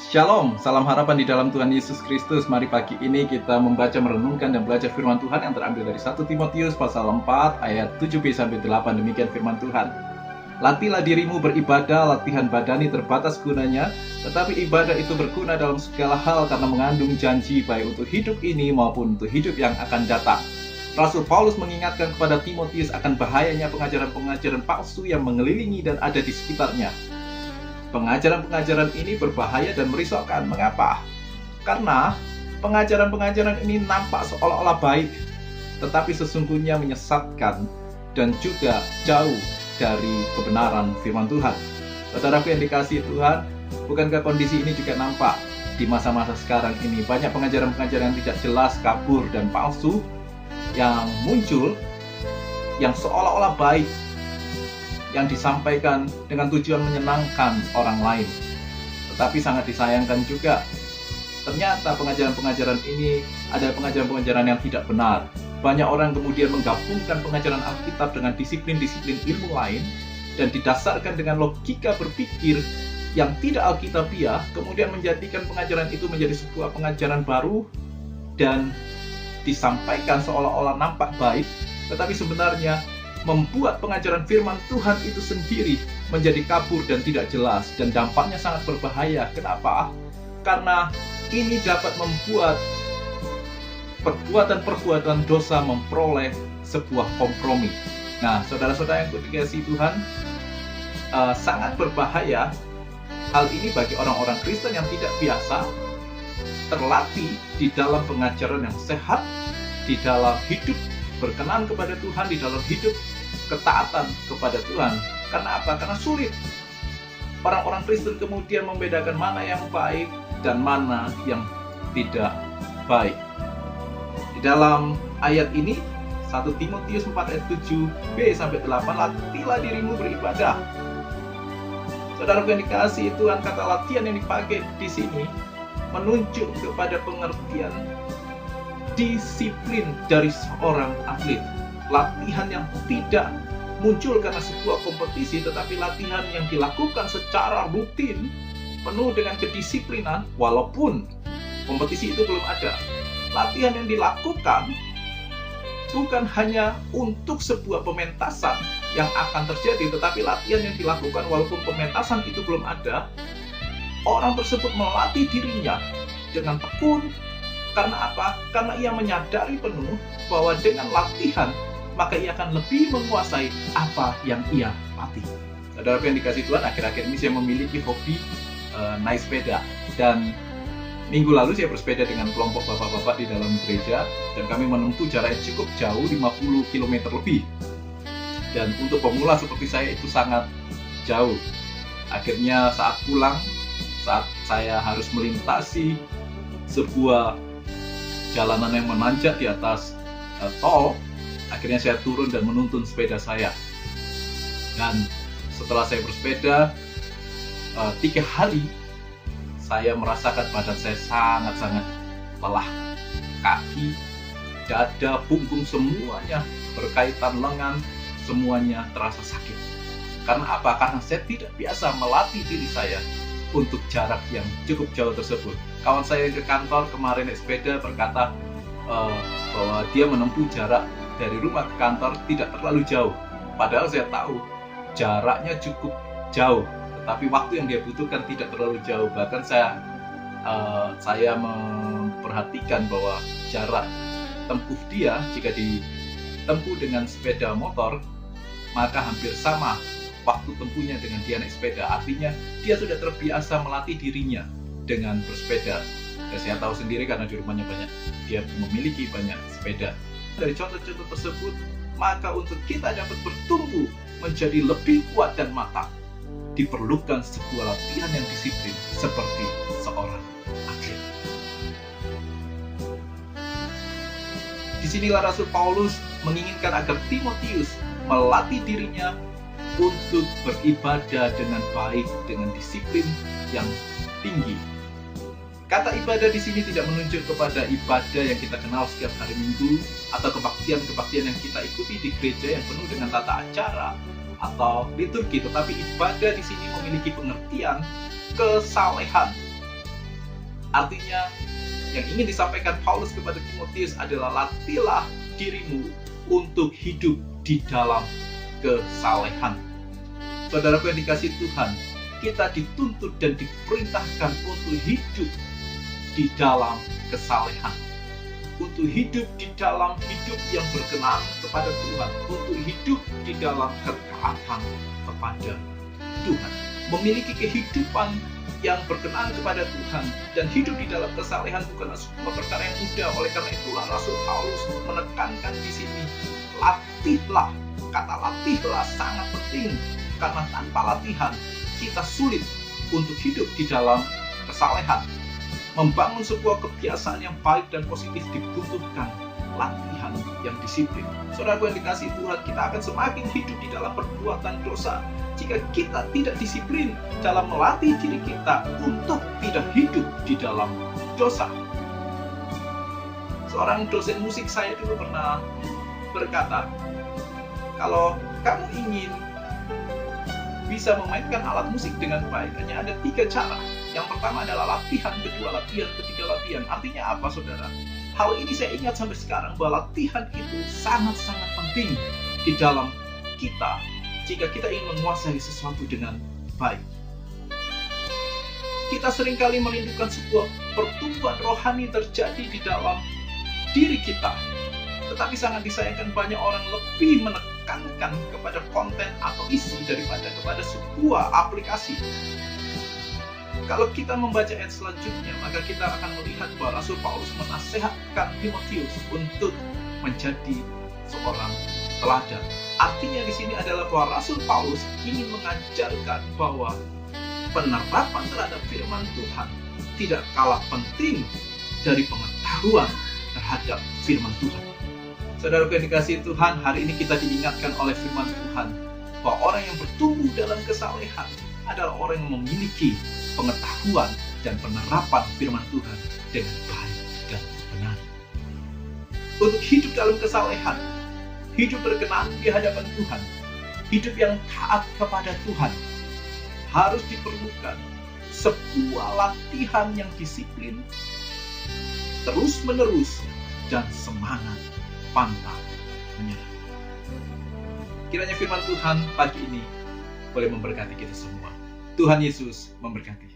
Shalom, salam harapan di dalam Tuhan Yesus Kristus. Mari pagi ini kita membaca, merenungkan, dan belajar firman Tuhan yang terambil dari 1 Timotius pasal 4 ayat 7b-8. Demikian firman Tuhan. Latihlah dirimu beribadah, latihan badani terbatas gunanya, tetapi ibadah itu berguna dalam segala hal karena mengandung janji baik untuk hidup ini maupun untuk hidup yang akan datang. Rasul Paulus mengingatkan kepada Timotius akan bahayanya pengajaran-pengajaran palsu yang mengelilingi dan ada di sekitarnya. Pengajaran-pengajaran ini berbahaya dan merisaukan. Mengapa? Karena pengajaran-pengajaran ini nampak seolah-olah baik, tetapi sesungguhnya menyesatkan dan juga jauh dari kebenaran firman Tuhan. Saudaraku yang dikasihi Tuhan, bukankah kondisi ini juga nampak di masa-masa sekarang ini? Banyak pengajaran-pengajaran yang tidak jelas, kabur, dan palsu yang muncul, yang seolah-olah baik, yang disampaikan dengan tujuan menyenangkan orang lain. Tetapi sangat disayangkan juga, ternyata pengajaran-pengajaran ini ada pengajaran-pengajaran yang tidak benar. Banyak orang kemudian menggabungkan pengajaran Alkitab dengan disiplin-disiplin ilmu lain dan didasarkan dengan logika berpikir yang tidak alkitabiah, kemudian menjadikan pengajaran itu menjadi sebuah pengajaran baru dan disampaikan seolah-olah nampak baik, tetapi sebenarnya membuat pengajaran firman Tuhan itu sendiri menjadi kabur dan tidak jelas, dan dampaknya sangat berbahaya. Kenapa? Karena ini dapat membuat perbuatan-perbuatan dosa memperoleh sebuah kompromi. Nah, saudara-saudara yang dikasihi Tuhan, sangat berbahaya hal ini bagi orang-orang Kristen yang tidak biasa terlatih di dalam pengajaran yang sehat, di dalam hidup berkenan kepada Tuhan, di dalam hidup ketaatan kepada Tuhan. Karena apa? Karena sulit. Orang-orang Kristen kemudian membedakan mana yang baik dan mana yang tidak baik. Di dalam ayat ini 1 Timotius 4 ayat 7b-8, latihlah dirimu beribadah. Saudara yang dikasihi Tuhan, kata latihan yang dipakai di sini menunjuk kepada pengertian disiplin dari seorang atlet. Latihan yang tidak muncul karena sebuah kompetisi, tetapi latihan yang dilakukan secara rutin, penuh dengan kedisiplinan, walaupun kompetisi itu belum ada. Latihan yang dilakukan bukan hanya untuk sebuah pementasan yang akan terjadi, tetapi latihan yang dilakukan walaupun pementasan itu belum ada. Orang tersebut melatih dirinya dengan tekun. Karena apa? Karena ia menyadari penuh bahwa dengan latihan maka ia akan lebih menguasai apa yang ia latih. Saudara yang dikasihi Tuhan, akhir-akhir ini saya memiliki hobi naik sepeda. Dan minggu lalu saya bersepeda dengan kelompok bapak-bapak di dalam gereja, dan kami menempuh jarak yang cukup jauh, 50 km lebih. Dan untuk pemula seperti saya itu sangat jauh. Akhirnya saat pulang, saat saya harus melintasi sebuah jalanan yang menanjak di atas tol, akhirnya saya turun dan menuntun sepeda saya. Dan setelah saya bersepeda 3 hari, saya merasakan badan saya sangat-sangat lelah. Kaki, dada, punggung, semuanya berkaitan lengan, semuanya terasa sakit. Karena apa? Karena saya tidak biasa melatih diri saya untuk jarak yang cukup jauh tersebut. Kawan saya yang ke kantor kemarin naik sepeda berkata bahwa dia menempuh jarak dari rumah ke kantor tidak terlalu jauh. Padahal saya tahu jaraknya cukup jauh, tetapi waktu yang dia butuhkan tidak terlalu jauh. Bahkan saya memperhatikan bahwa jarak tempuh dia jika ditempuh dengan sepeda motor, maka hampir sama waktu tempuhnya dengan dia naik sepeda. Artinya dia sudah terbiasa melatih dirinya dengan bersepeda. Dan saya tahu sendiri karena di rumahnya dia memiliki banyak sepeda. Dari contoh-contoh tersebut, maka untuk kita dapat bertumbuh menjadi lebih kuat dan matang, diperlukan sebuah latihan yang disiplin seperti seorang atlet. Disinilah Rasul Paulus menginginkan agar Timotius melatih dirinya untuk beribadah dengan baik, dengan disiplin yang tinggi. Kata ibadah di sini tidak menunjuk kepada ibadah yang kita kenal setiap hari Minggu atau kebaktian-kebaktian yang kita ikuti di gereja yang penuh dengan tata acara atau liturgi, tetapi ibadah di sini memiliki pengertian kesalehan Artinya, yang ingin disampaikan Paulus kepada Timotius adalah latihlah dirimu untuk hidup di dalam kesalehan. Saudaraku yang dikasihi Tuhan, kita dituntut dan diperintahkan untuk hidup di dalam kesalehan, untuk hidup di dalam hidup yang berkenan kepada Tuhan, untuk hidup di dalam ketaatan kepada Tuhan, memiliki kehidupan yang berkenan kepada Tuhan dan hidup di dalam kesalehan bukanlah sebuah perkara yang mudah. Oleh karena itulah Rasul Paulus menekankan di sini, latihlah. Kata latihlah sangat penting, karena tanpa latihan kita sulit untuk hidup di dalam kesalehan. Membangun sebuah kebiasaan yang baik dan positif dibutuhkan latihan yang disiplin. Saudaraku yang dikasihi Tuhan, kita akan semakin hidup di dalam perbuatan dosa jika kita tidak disiplin dalam melatih diri kita untuk tidak hidup di dalam dosa. Seorang dosen musik saya dulu pernah berkata, kalau kamu ingin bisa memainkan alat musik dengan baik, hanya ada 3 cara. Yang pertama adalah latihan, kedua latihan, ketiga latihan. Artinya apa, saudara? Hal ini saya ingat sampai sekarang, bahwa latihan itu sangat-sangat penting di dalam kita jika kita ingin menguasai sesuatu dengan baik. Kita seringkali merindukan sebuah pertumbuhan rohani terjadi di dalam diri kita. Tetapi sangat disayangkan banyak orang lebih menekankan kepada konten atau isi daripada kepada sebuah aplikasi. Kalau kita membaca ayat selanjutnya, maka kita akan melihat bahwa Rasul Paulus menasihatkan Timotius untuk menjadi seorang teladan. Artinya di sini adalah bahwa Rasul Paulus ingin mengajarkan bahwa penerapan terhadap firman Tuhan tidak kalah penting dari pengetahuan terhadap firman Tuhan. Saudaraku yang dikasihi Tuhan, hari ini kita diingatkan oleh firman Tuhan bahwa orang yang bertumbuh dalam kesalehan adalah orang yang memiliki pengetahuan dan penerapan firman Tuhan dengan baik dan benar. Untuk hidup dalam kesalehan, hidup berkenan di hadapan Tuhan, hidup yang taat kepada Tuhan, harus diperlukan sebuah latihan yang disiplin, terus-menerus, dan semangat pantang menyerah. Kiranya firman Tuhan pagi ini boleh memberkati kita semua. Tuhan Yesus memberkati.